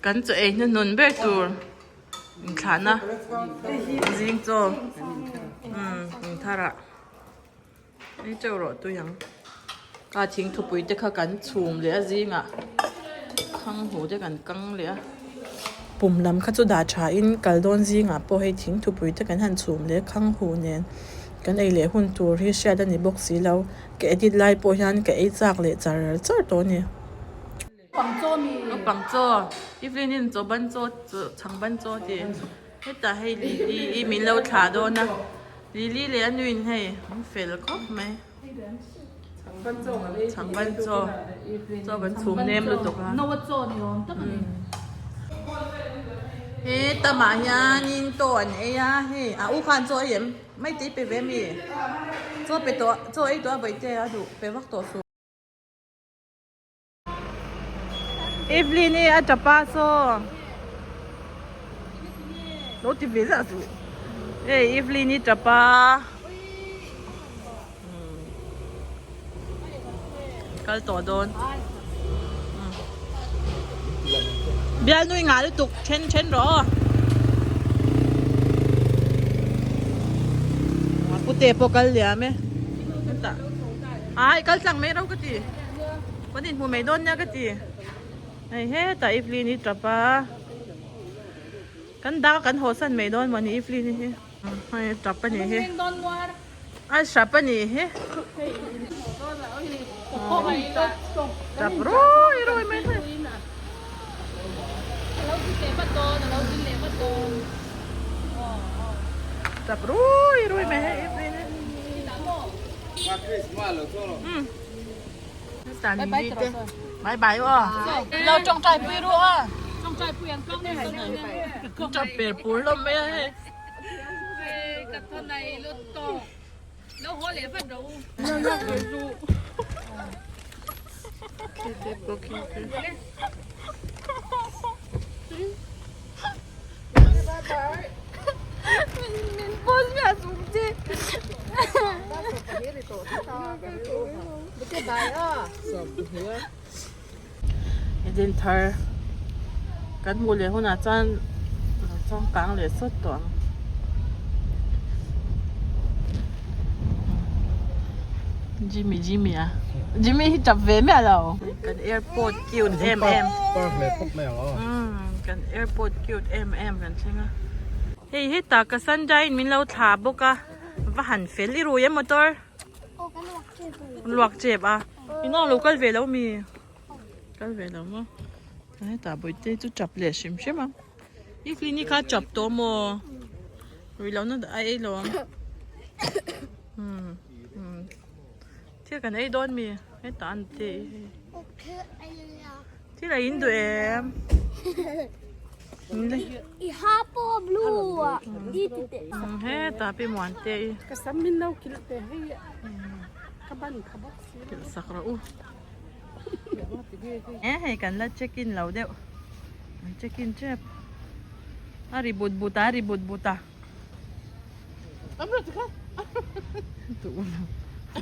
กันจะเองนั่นนนเบอร์ตัวขันนะจริงจ้ะท่าระนี่เจ้ารอตัวยังก็ทิ้งทุบไปจะเข้ากันชูมเลยจริงอ่ะข้างหูจะกันกังเลยปุ่มลำข้าจุดาชาอินกัลโดนจริงอ่ะพอให้ทิ้งทุบไปจะกันหันชูมเลยข้างหูเนี่ยกันไอเล่หุ่นตัวที่เชื่อดันในบ็อกซี่แล้วแกะดิดไล่พอยันแกะไอจากเลยจ้าตัวเนี่ยปังโจ้มีปังโจ้อีฟลินินโจ้บันโจ้ช่างบันโจ้ดีให้แต่ให้ลีมีเราขาโดนนะลีเลี้ยนวินให้เฟลก็ไหมช่างบันโจ้โจ้บันทุ่มเนมรู้ตัวกันโนวัตโจ้นี่ร้อนตั้งแต่เฮ้ตมาฮยานินตัวนี่ยาเฮ้อุคันโจ้เอ็มไม่ตีไปเวมีโจ้ไปตัวโจ้ไอตัวไปเจ้าดูไปวักตัวสูอีฟลีนี่อาจจะป้าโซ่รถที่เวลาสูอีฟลีนี่จะป้าก็ตัวโดนเบียร์นุ่ยงาดูตุกเช่นรอกูเตะโปกันเหลือไหมก็สั่งไม่เราก็จีวันนี้ผมไม่โดนเนี่ยก็จีไอ้เฮ้แต่อีฟลีนี่จับปะกันดาวกันโหสันไม่โดนวันนี้อีฟลีนี่เฮ้จับปะนี่เฮ้จับปะนี่เฮ้จับร้อยไม่ใช่จับร้อยไม่ให้อีฟลีนี่สันดีเต้บายบายวะเราจงใจปุยรู้อ่ะจงใจปุยยังกล้องเนี่ยจะเปลี่ยนปุยแล้วไม่ให้กับท่านในรถโตแล้วหัวเหลี่ยมดูเราอยากดูโอเคมันโพสแบบสูงจริงเดินเธอกันมูเลยหัวหน้าจ้างกลางเลยสุดตัวจิมมี่อ่ะจิมมี่จับเวมอ่ะเรากันแอร์พอร์ตคิวเอ็มกันแอร์พอร์ตคิวเอ็มกันใช่ไหมเฮ้ยตากระสันใจมินเราถาบกะว่าหันเฟลลี่รู้ยังมอเตอร์ลวกเจ็บอ่ะพี่น้องรู้กันเวแล้วมีกันเวแล้วมั้งให้ตาบ่อยเต้จุจับเลยใช่ไหมอีฟลีนี่ข้าจับตัวโมรู้แล้วนั่นไอ้หลงเที่ยวกันไอ้โดนมีให้ตาอันเต้ที่ไหนอินดูเอ็มอีฮาโปบลูอ่ะอีติเตเฮ้ตาไปหมวนเต้ก็ซ้ำมินเราคิดแต่ให้ขบันกินสักระอู้ให้กันแล้วเช็คอินเราเดี๋ยวเช็คอินเจ็บรีบูตา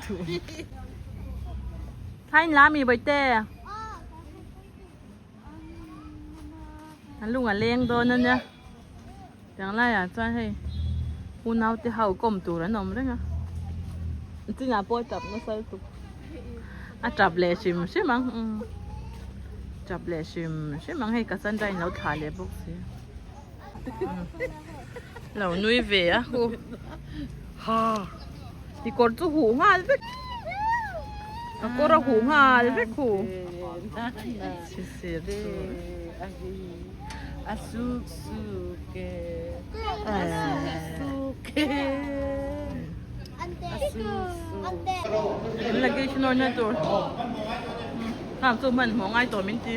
ถูท้ายน้ำมีใบเต้ลุงเลี้ยงโดนนั่นเนี่ยอย่างไรจะให้คุณเอาที่เขาก้มตัวแล้วนมได้ไงที่น่าปวดจับไม่ใช่ตุกจับเลยชิมใช่มั้งจับเลยชิมใช่มั้งให้กระสันใจเราถ่ายเลยพวกสิเราหนุ่ยเวียกูฮ่าที่กดจะหูห่าเลยก็เราหูห่าเลยกูเสียดAsuke. Lagi sinurnya tuh. Cuman mau ngai tuh minti.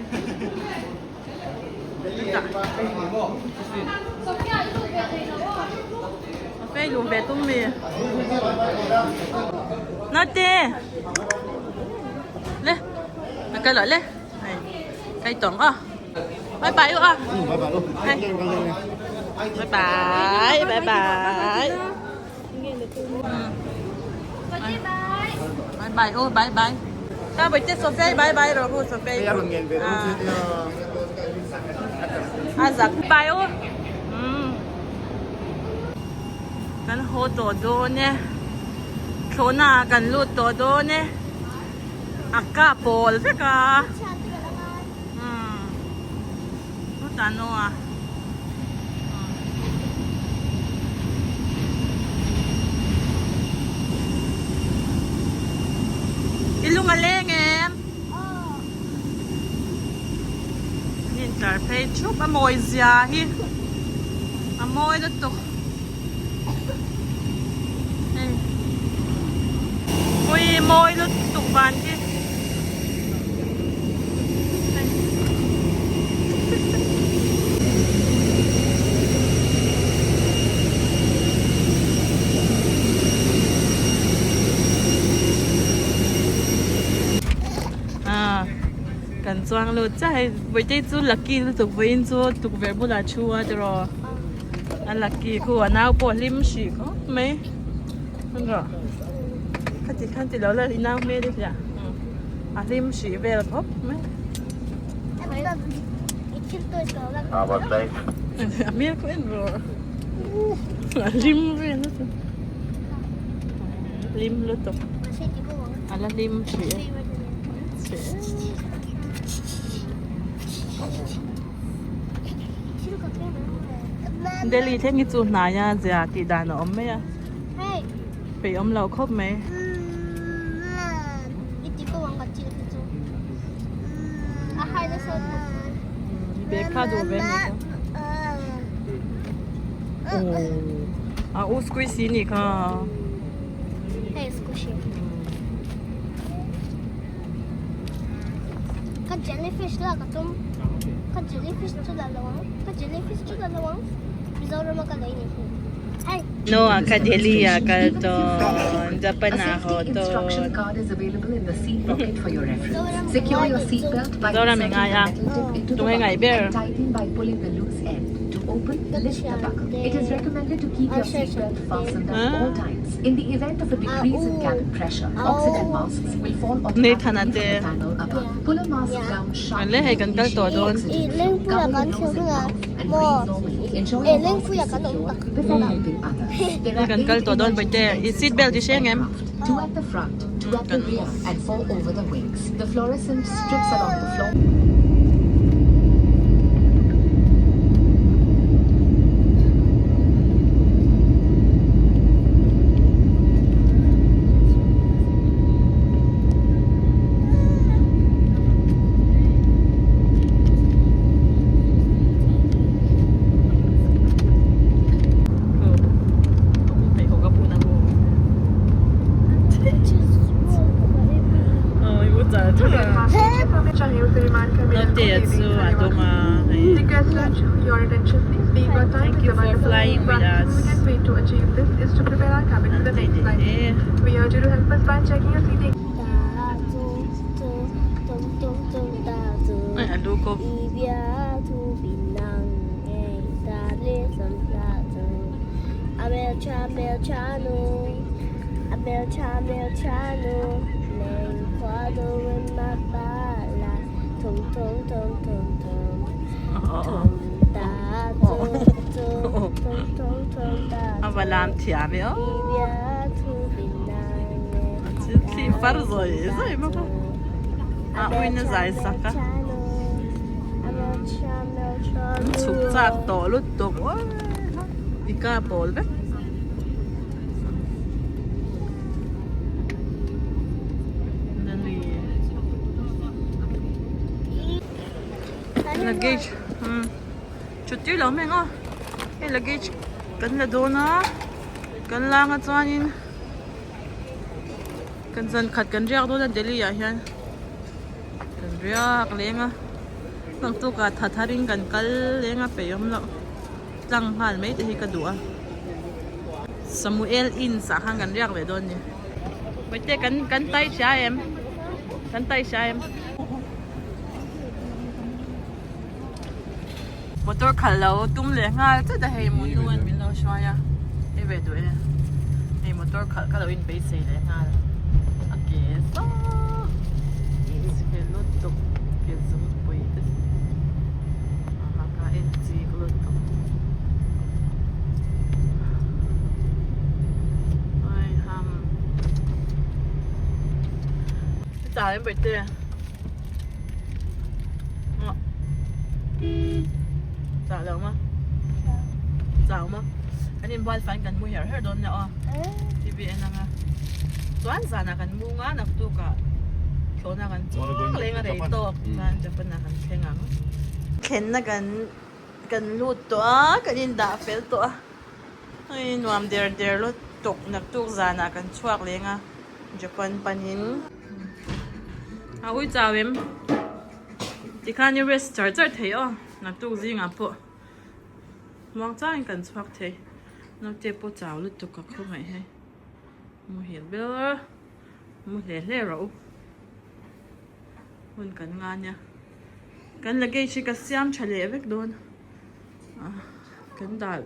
Oke, lu betul mi. Nanti. Leh, nak kalau leh. Cái tổng à. Bye bye luôn à. Bye bye luôn. Bye bye. Bye bye. Ô bye bye. Ta bây giờ Sophie bye bye rồi cô Sophie. azak bayo kan ho to do ne khona kan lu to do ne akka pol fe ka lu ta no a ilung aleng em nhìn trời phê chút mà mồi già hi mà mồi đó tục ui mồi đó tục bàn kiaกันจวงรู้ใจไว้ใจจูลักกี้รู้ตุกไว้อินจูตุกเวบุลาชัวจะรออันลักกี้คือว่าน้าวปวดริมฉีกไหมนั่นหรอขั้นจิแล้วเลยน้าวไม่ได้จ้ะริมฉีเวลพบไหมเมียก็เอ็นรอริมเวลริมรู้ตุกอันละริมฉีเดลีเทงิจูนายาจะติดานอมไหมอะไปอมเราครบไหมเบคข้าดูเบนนี่โอ้อุสกุยซีนี่ค่ะkan jellyfish lah katum kan jellyfish tu dah lawang kan jellyfish tu dah lawang bisa orang makan lain ni hai no akadelia kalto Japan na ho to instruction card is available in the seat pocket for your reference. Secure your seat belt by Dora inserting mengai the ah. metal tip into the Tungai ngai buckle bear. and tighten by pulling the loose end. To open, lift the buckle. It is recommended to keep your seat belt fastened at all times. In the event of a decrease in cabin pressure, oxygen masks will fall automatically from the panel above. Pull a mask down มัน sharply เล่ให้กันกันตัวโดน len puya cover kan your nose and sura mouth and mo breathe normally. Ensure Eh, your len mask puya is kan secure tak. before helping others. There are Kan 8 kal to don ba te emergency seat belt di siya ngem aircraft, 2 at the front, 2 at the rear, and 4 over the wings. The fluorescent strips along the floor. Your attention, please. Being on time Thank is you a for wonderful flying with but us. the convenient way to achieve this is to prepare our cabin for the next flight. We urge you to help us by checking your seating. Ay, alo ko. Avalam tiame o. Si farzo e zai ma pa. Uy na zai saka. Suk sak to lut to. Ika bol be. Luggage. Chút tiêu lắm mẹ ngó. Cái luggage cần là đồ nó. Cần lang at cho anh. Cần dần khát cần riak đồ là Delhi à hiền. Cần riak lên á. Bằng tu cả thật harin cần kal lên á phải không lắm. Chẳng hal mấy thì cái đũa. Samuel in sa hang cần riak về đồ nhỉ. Bây giờ cần tay xa em. Cần tay xa em. Motor kalau tum le ngal ta da hey mun nuan min lo shwaya e ve do e hey motor kalau in base le ngal ake so is ke lot to ke zum poi de aha ka en ji จ่ายไปเตะจ่ายแล้วมั้ยจ่ายมั้ยอันนี้บอลฟันกันมูเหี่ยวเฮโดนเนี่ยอ๋อที่เบียนนะคะส่วนสานากันมูงานักตุกะโซนากันจ้าเลี้ยงอะไรโตกันจะเป็นนักกันแข่งงเข็นนักกันลูดตัวกันยินดาเฟลตัวไอ้หนุ่มเดอร์ลูดตกนักตุกสานากันชวกเลี้ยงอ่ะจะเป็นปันยินเอาอุ้ยจ่าเวมที่ข้านี่เวสจอร์จเทียนักตุกซิงอ่ะปุ๊มองจ้างกันชวกเทียนักเจ็บปวดจ่าลูดตกกับเขาไงให้มูเห็นเบลมูเห็นเล่เราคนกันงานเนี่ยกันละเกชิกัสยามเฉลี่ยเวกโดนกันดาล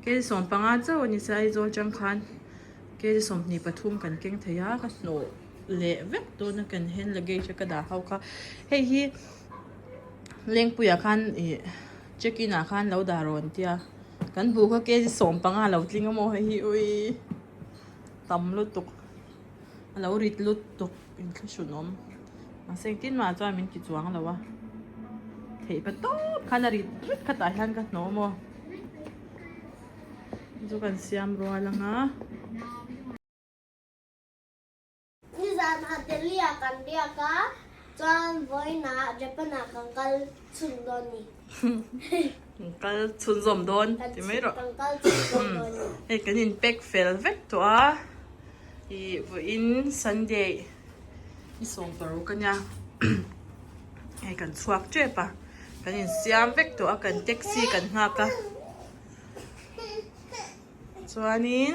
เกส่งปังอาเจ้าวันนี้ใส่โจจังคันเกส่งนี่ปฐุมกันเก่งทยากันโนเละเวกโดนกันเห็นละเกชิกัดาเขาค่ะเฮ้ยฮีเลี้ยงปุยคันเจ๊กินอาคันเราดารอนเตียกันบุกเกส่งปังอาเราทิ้งก็โมเฮ้ยอุ้ยตำลุดตุกเราริดลุดตุกอินคือชุนอมมาเซ็งตินมาจ้ามันกิจวังแล้ววะเฮ้ยปะโต้ขันริดขัดตาหันกันโนโมดูกันเสียมรัวแล้วนะ นี่จะมาเรียกกันเรียกกันจนวันน่ะจะเป็นนักกันชุนโดนี่ ก็ชุนสมโดนใช่ไหมหรอ กันชุนโดนี่ เฮ้ยกันยินเป็กเฟลเวกตัวอินซันเดย์อีส่งปรุกันยังไอ้กันสวกเจ็บปะกันยินเสียมเวกตัวกันแท็กซี่กันหักะส่วนนี้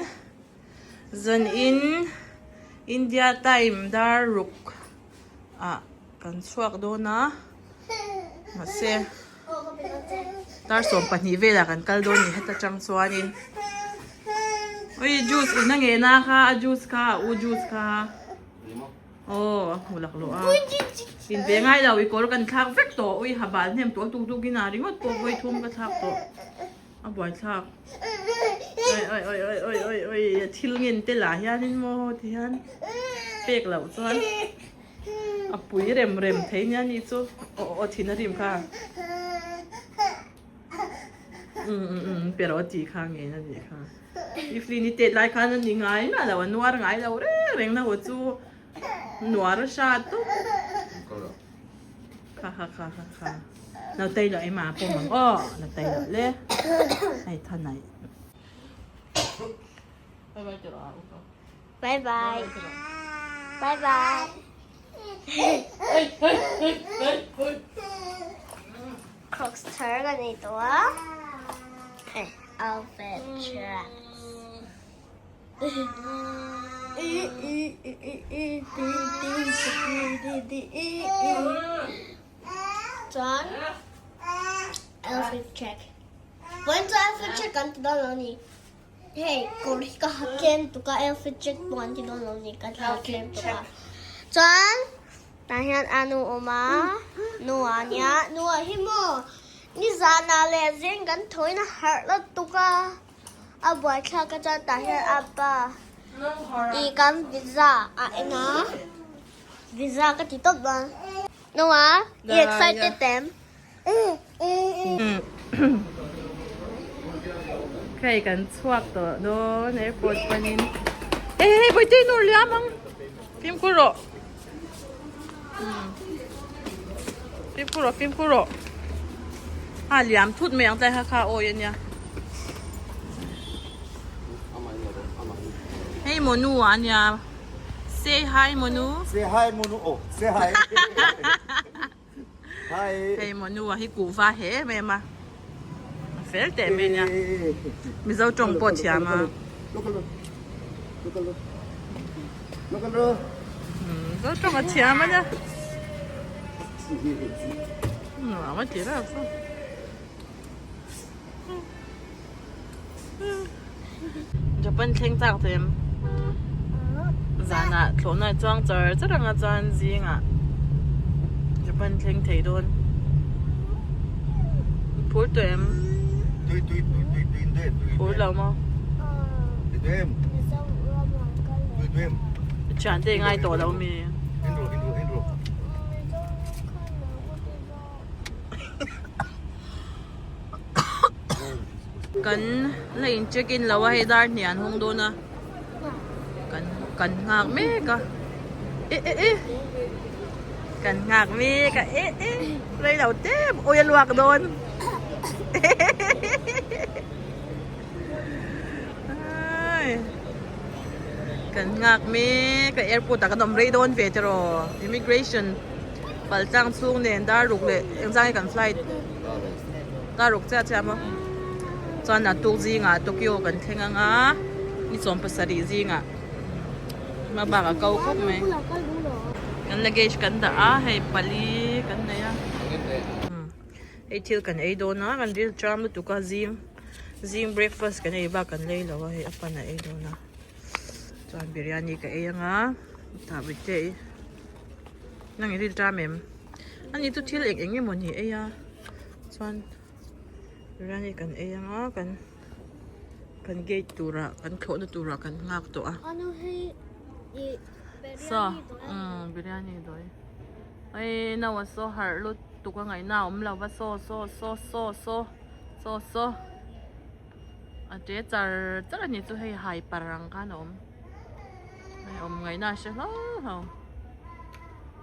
จันอินเดียไทม์ดารุกกันสวกโดนนะมาเสียดาร์ส่งปัญญาเวลากันกัลโดนี่ให้ตาจังส่วนนี้โอ้ยจูสนั่งเองนะค่ะจูสค่ะจูสค่ะโอ้หูหลักหลัวกินเพียงไงเราอีกคนกันทักเฟกตัวอุ้ยหาบานเนี่ยตัวตุกกินอะไรงดตัวไปทุ่มกระทักตัวเอาบ่อยทักโอ้ยทิลเงินเตล่ายันโมที่ฮันเปียกเหล่าส่วนอ่ะปุ๋ยเร็มเทียนนี่จู่โอ้ทินริมค่ะเปียร์ตีข้างเงี้ยนั่นเองค่ะอีฟลีนี่เตะไล่ข้างนั่นยังไงนะเราหนัวไงเราเร่งนะหัวจู่หนัวรสชาติตุ๊ค่ะเราเตะเลยมาพวกมันก็เราเตะเลยไอ้ท่านไหนบายบายบายบายครอกสเตอร์กันในตัวเอาเฟชชั่นจอนเอาเฟชเช็ควันจะเอาเฟชเช็คกันที่ด้านนี้เฮ้ยกูริกาฮักเกมตุกาเอาเฟชเช็ควันที่ด้านนี้กันฮักเกมตุกาจอนแต่เห็นอนุออกมาหนัวเนี่ยหนัวหิมะนี่จานาเลเซงกันถอยนะฮาร์ลตุกาอาบวยข้าก็จะแต่เห็นอาบ้าอีกันวิซ่าไอ้นะวิซ่าก็ติดตัวบ้างหนัวอีกใส่เต็มใครกันสวกตัวโดนไอ้ปวดปนินเฮ้ยไปที่นู่นเลยมั้งฟิล์มคุโร่ฟิล์มคุโร่เหลี่ยมทุดเมียงใจค่ะโอ้ยเนี่ยเฮ้ยโมนูอันเนี่ย say hi โมนู Say hi, Monu. Oh, say hi. Hi. เฮ้ยโมนูให้กูฟ้าเฮ้แม่มาเฟลแต่แม่เนี่ยมีเจ้าจงปวดเฉียมา Look at look. Look at look. Look at look. เจ้าจงเฉียมาเนี่ยมาเจี๋ยแล้วสิจะเป็นเท่งจากเต็มจานอ่ะโถน่ะจ้องเจอจะรังอาจารย์จริงอ่ะจะเป็นเท่งเทโดนพูดเต็ม Tweet, inthen. พูดแล้วมั้ง Tweet him. ฉันได้ไงตัวเรามี Intro. Kan lain check-in lawa hay dar niyan hong do na. Kan ngak me ka. Kan ngak me ka. Lấy đầu tiếp. Ôi anh luộc đồn. Kan ngak me ka airport ka nom rei don ve tro. Immigration. Pal chang chung nen dar ruk le. Ang chang kan flight. Dar ruk cha cha mo. Chuan na tuk zi nga Tokyo kan thenga nga ni chom pasari zi nga ma ba ka kau khop mai kan luggage kan da a hei pali kan da ya ei thil kan ei do na kan ril tram tu ka zing breakfast kan ei ba kan lei lawa hei apana ei do na chuan biryani ka ei nga ta bi te nang ril tram em ani tu thil eng eng mo ni ei ya chuan Rani kan nga kan gate tura kan khona tura kan ngak to a Ano hey so biryani doi ai na wa so har lu tu ka ngai na la wa so a te char ni tu hei hai parang ka nom ai ngai na she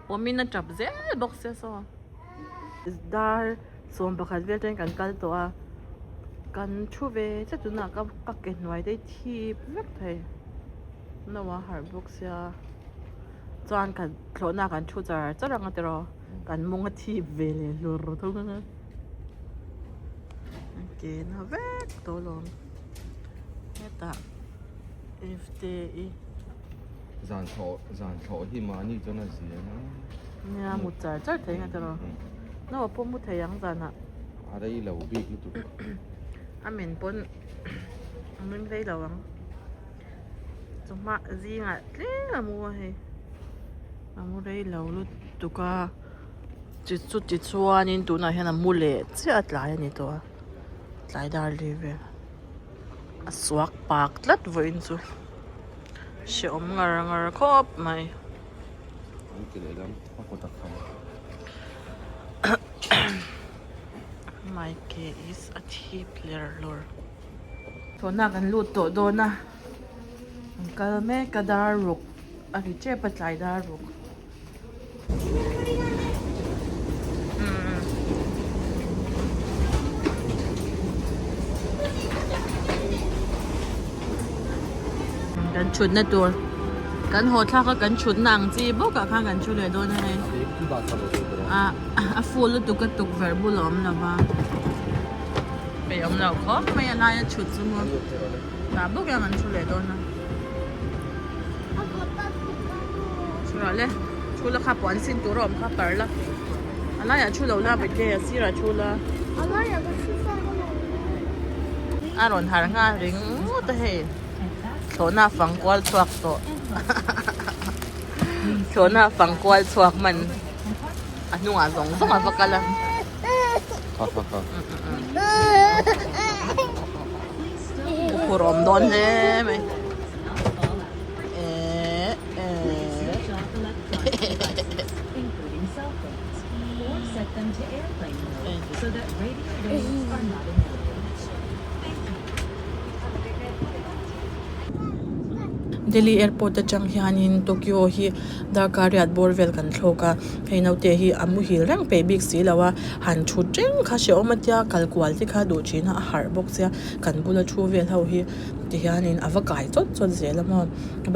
ho min na chap ze box se so is dar som bakal vel ten kan kal to a kan thu ve cha tu na ka ke noi dei thi vek thai no wa har box ya chuan kan thlo na kan thu char ang atero kan mong thi ve le lur tho nga ke na vek to lom eta fte Zan thọ hi ma ni cho na zia na. nya mu char thai nga tero no wa pom mu thai yang zana Ở đây là big lu tu. amen pon amen vei lawang chuma zinga tle amu he amu rei lo lu tuka chi chuan in tu na hian amu le che atlai ani to tlai dar live a suak pak tlat voin chu she om ngar khop mai Anh cái đấy lắm, không có tập không. My case is a tip clear lor. So na kan lut to do na. Ang kalme kadaruk. Ari che patlay daruk. Kan chud na tur. Kan ho tha ka kan chud nang chi bo ka kha kan chud le do na hai. Cứ bảo sao được rồi. A full tu ka tuk verbal om na ba. Be om na ko mai na ya chud zu mo. Na bo ka man chud le do na. Chura le. Chula kha pon sin tu rom kha par la. Ala ya chula la be ke ya sira chula. Ano ya ko sisa ko Aron har nga ring ta he. Thona phang kwal chuak to. Thona phang kwal chuak man. Anu nga zong vakala. Ha. Kurom don he me. including cell phones, or set them to airplane mode so that radio waves are not emitted. Delhi airport ta chang hianin Tokyo hi Dhaka riat borvel kan thloka heinote hi amu hil rang pe big si lawa han thu teng kha she omatia kalkwal ti kha do china a har box ya kan bula thu vel ho hi ti hianin avakai chot zelama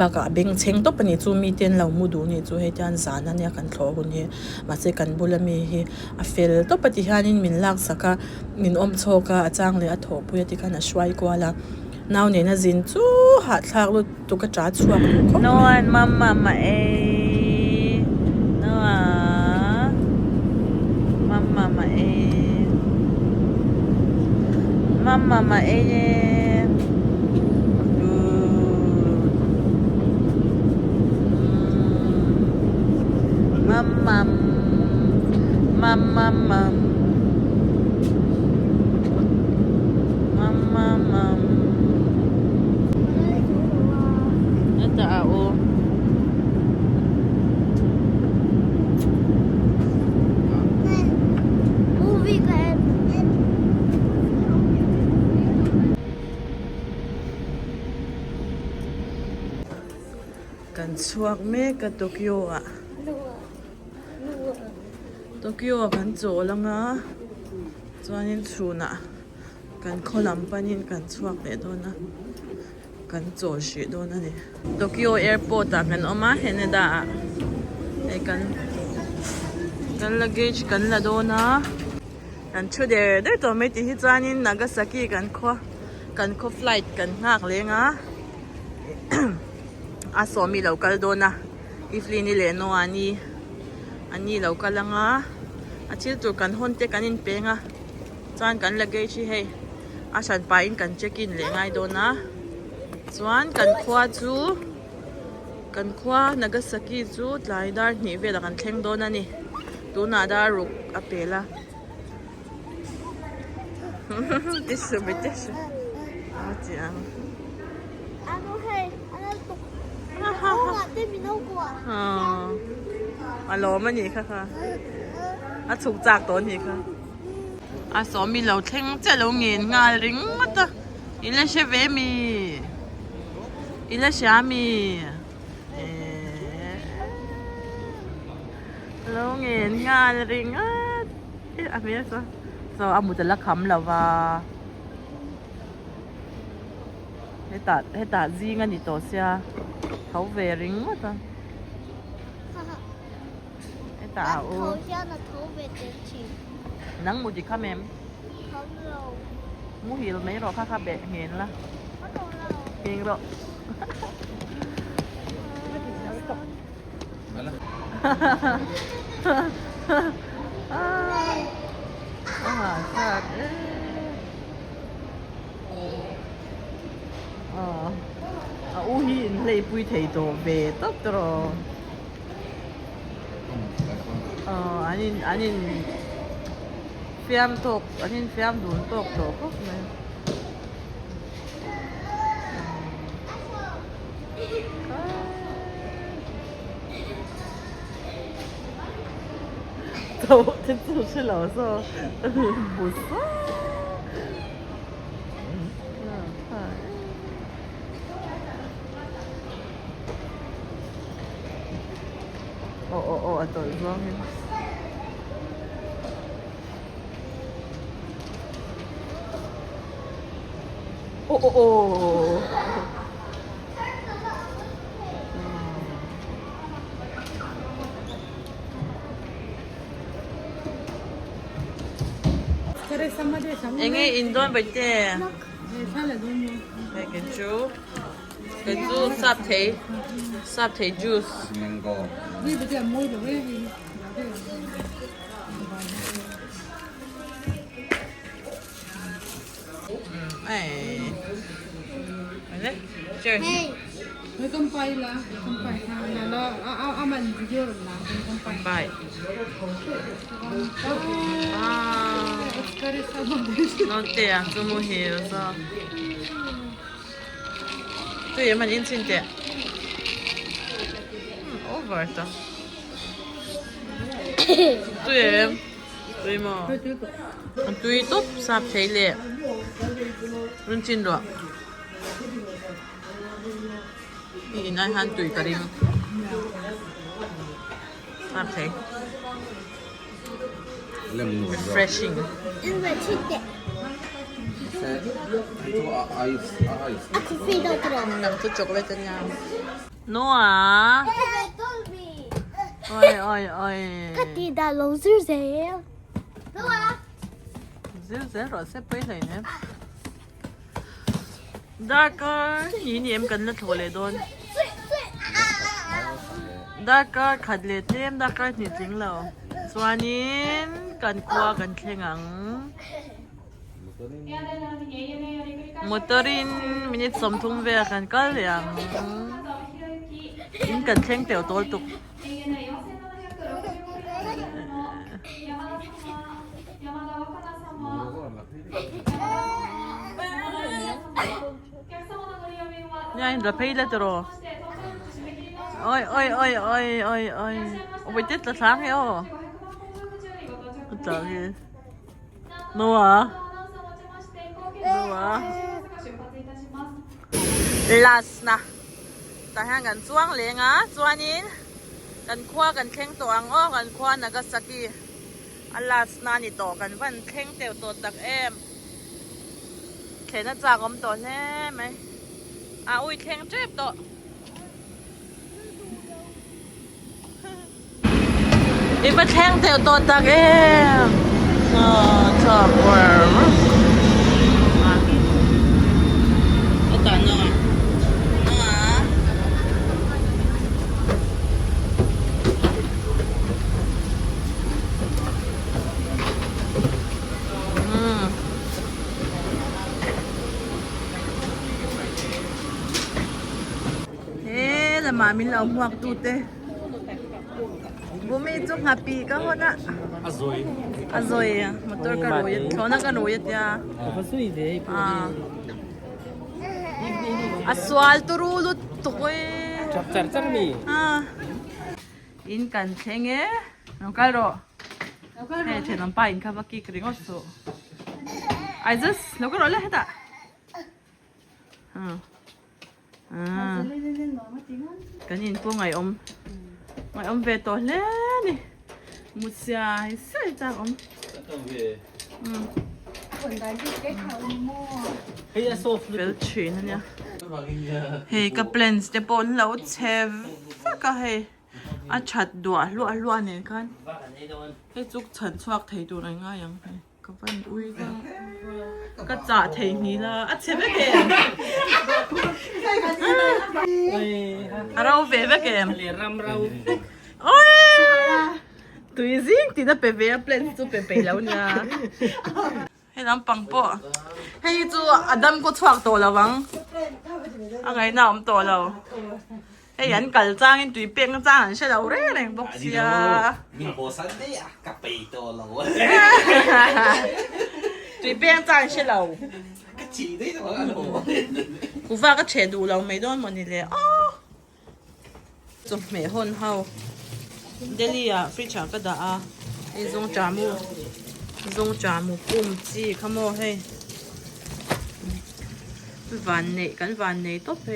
ba ka beng cheng to pani chu mi ten lo mu du ni chu he tan zan ania kan thlo hun hi ma se kan bula mi hi a fel to pati hianin min lak saka min om choka achang le a tho pu ti kana shwai kwala now ne na zin chu ha thak lu tu ka cha chuak lu ko no an mama ma e no mama ma e mama tao movie ka ช่วงเมกกับโตเกียวอ่ะ โตเกียวกันโจแล้วงะจวนนี้ชูน่ะกันโคลัมปานินกันช่วงเด็ดโนะกันโจชีโดนะนี่โตเกียวแอร์พอร์ตกันออกมาเห็นได้ไอ้กันลักเกจกันละโดนะกันชุดเด็ดตัวไม่ติดจวนนี้นากาซากิกันข้อไฟล์กันหักเลยงะ อาสมีเรากันโดนะอีฟลีนี่เลโนอันนี้เรากันละงะอาชิลตัวกันหุ่นเตกันอินเปงะจวนกันลักเกจให้อาฉันไปอินกันเช็คอินเลยไงโดนะจวนกันคว้าจูกันคว้านากาซากิจูหลายดาร์นี่เวลากันเทงโดนะนี่ดูน่าดารุกอเปล่า ติสุบิติสุอาจีอัง à lỗ mà nhỉ khá khá à chụp chạc tốt nhỉ khá à số mi lâu thinh chạy lâu nghìn ngà rính mất ta ý là xe vé mi ý là xe mi lâu nghìn ngà rính á à biết sao sao anh muốn là khắm là và hết ta gì ngân đi tổ xe thấu về rính mất ta tạo nắng một gì khăm em muốn hiểu mấy rồi khá bẹ hiền là hiền rồi hiền lấy bùi thầy đồ về tốt rồi 아닌 피암톡 아닌 피암 눈톡 톡 더 진짜 싫어서 못 써. 또 이상해. Enge Indon bây giờ cái chú sắp thấy juice đấy chơi Mới không phải là nó ao mình chưa được làm không phải bài nó tiền tôi mua hiểu sao tôi em mà in xin tiền over đó tôi mà tôi tốt sắp thấy lệ luôn xin rồi Inay han tuy ka rin. Okay. Refreshing. Aku feed out terus. Nang tu chocolate niya. Noah. Oi. Tidak loser saya. Noah. Zero sẽ bấy này nè. Darker, nhìn em cần là thổi đồn. Darker khát lệ thêm, darker thì chính là xoa nín, cần qua cần khen ngắn. Motorin, mình sống thung về cần có liền. Mình cần khen tiểu tổ tục. Nha, rồi pay lên rồi. Ôi. Ôi chết là sáng heo. Trời. Noah. Last na. แต่ห่างกันช่วงเลยงะส่วนนี้กันคว้ากันเข่งตัวอังอ้อกันคว้านากาซากิอัลลาสนานี่ต่อกันวันเข่งเตียวตัวตักเอ็มเข่งน่าจากอมตัวแน่ไหมอุ้ยเข่งเจ็บตัวอีกว่าเข่งเตียวตัวตักเอ็มชอบเวิร์มเอาตาหน่อยมามิเราหมวกตูเต้บุมีจุกหับปีก็คนน่ะazoi motor ka royet thona ka royet ya aswal turulu tukoi char mi in kan thenge no karo he thenom pa in kha baki kringo so I just no karo le heta kan in po ngai om ve to le ni musia sai ta om vel chin ania he ka plans te pon lo chev ka he a chat dua lu ne kan he chuk chan chuak thei tu nai nga yang he ka van ui ka cha thei ni la a cheve ke arau ve ve ke ram rau oi tui zing ti na pe ve plans tu pe lo nia he lam pang po he chu adam ko chuak to lawang angai na om to lo he yan kal chang in tui peng chang an se lo re reng bok sia mi ho san de ya ka pe to lo tui peng chang se lo ka chi de lo loกูว่าก็เฉดดูเราไม่โดนมันนี่เลยอ๋อจบไม่หนเฮาเดลี่อะฟริชาก็ด่าไอ้ซงจามูปุ่มจีขโมยให้วันนี้กันวันนี้ตบไป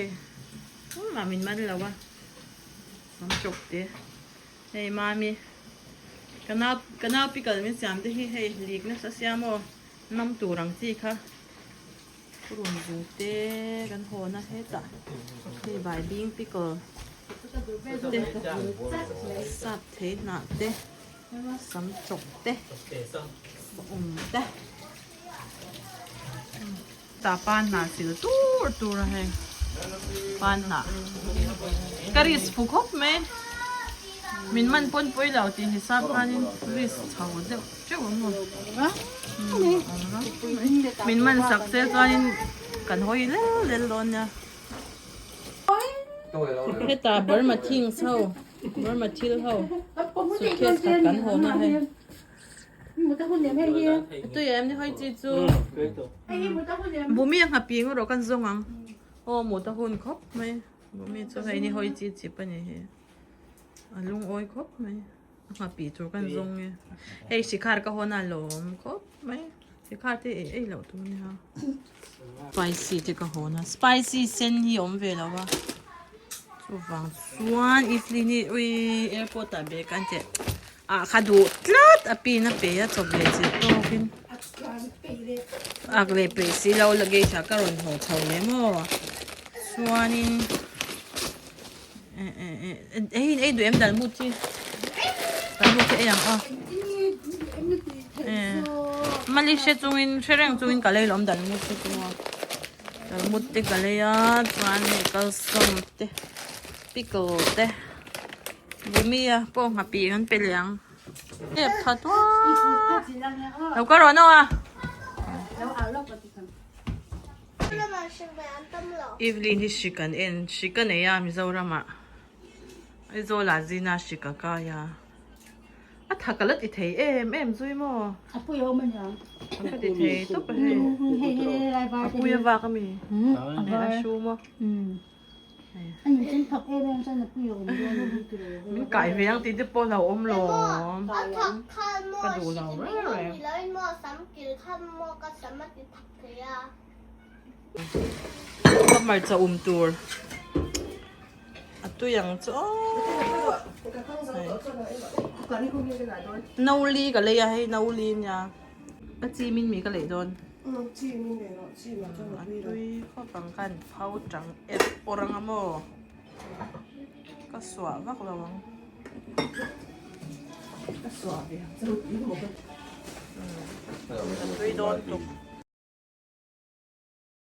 มามินมาแล้ววะน้ำจบเด้เฮ้ยมามีกันเอาปีกันไม่จำได้ให้ลีกนะสักยามอน้ำตัวรังจีค่ะรุ่นดูเต้กันโหนะเฮ้จ้ะที่ใบบิ้งปีกเต้สับเทหนาเต้สัมจบเต้เต้ตาปานหนาสิตัวอะไรปานหนากริสฟุกบไหมมินมันปนปุยเหล่าที่ฮิซาปานินริสเท่าเดียวเจ้าหมดมินมันสักเสียตัวนี้กันหอยเล่นร้อนเนี่ยให้ตาเบิร์มาทิ้งเศร้าเบิร์มาทิ้งเขาสุดเคสกันหัวมาให้ตัวแยมนี่ให้จีจูบุมีอย่างหับปีงเรากันซงอังโอ้หมูตะหุ่นครบไหมบุมีจะให้นี่ให้จีจีปะเนี่ยลุงโอ้ยครบไหมหับปีจูกันซงเนี่ยเฮ้ยสิคาร์ก็หัวหน้าหลอมครบไหมสิคาร์ที่เหล่าตัวนี้ฮะspicy ที่ก็หัวหน้า spicy เส้นที่อมเวลาวะตัวฟังส่วนอีฟลีนี่อุ้ยแอร์พอร์ตอะเบกันเจข้าดูตลัดปีน่ะเปียจบเลยสิโตกินเลยเปรสิเราละเกยชักกระรอนหัวเท่าเลยมั้งส่วนนี้ดูเอ็มดันมุดจียังมาลิเชจุงเชรงจุงกันเลยล้อมดันมุดจีตัวดันมุดติกันเลยส่วนนี้ก็ส้มเตะปิกโกเตะบุมีป้องหับปีกันเป็นยังเจ็บทัดว่าเราก็ร้อนอ่ะอีฟลินที่ชิกันเนี่ยมิซารามาไอโซลาจีน่าชิกากายาถ้ากันแล้วติดเทเอ็มซุยมั้งปุยเอามันยังติดเทตุ๊บไปปุยว่าก็มีเนี่ยชูมั้งอันนี้ฉันผักเรื่องฉันน่ะปุยเอามันมันไก่เลี้ยงตีจะปนเราอมหลอมก็ดูเราแรงก็มาจะตัว ตัวอย่างจ้อ Còn đi không như thế này thôi. นาลีก็เลยให้นาลีเนี่ยก็จีมินมีก็เลยโดน Chi mình để nó chi mà cho nó อัน đi ดุ rồi. ยข้อปังกันเผาจังเอฟโอรังอโมก็สวะวักระวัง Cắt xòa đi. Sao đi một cái. อันดุยโดนตุก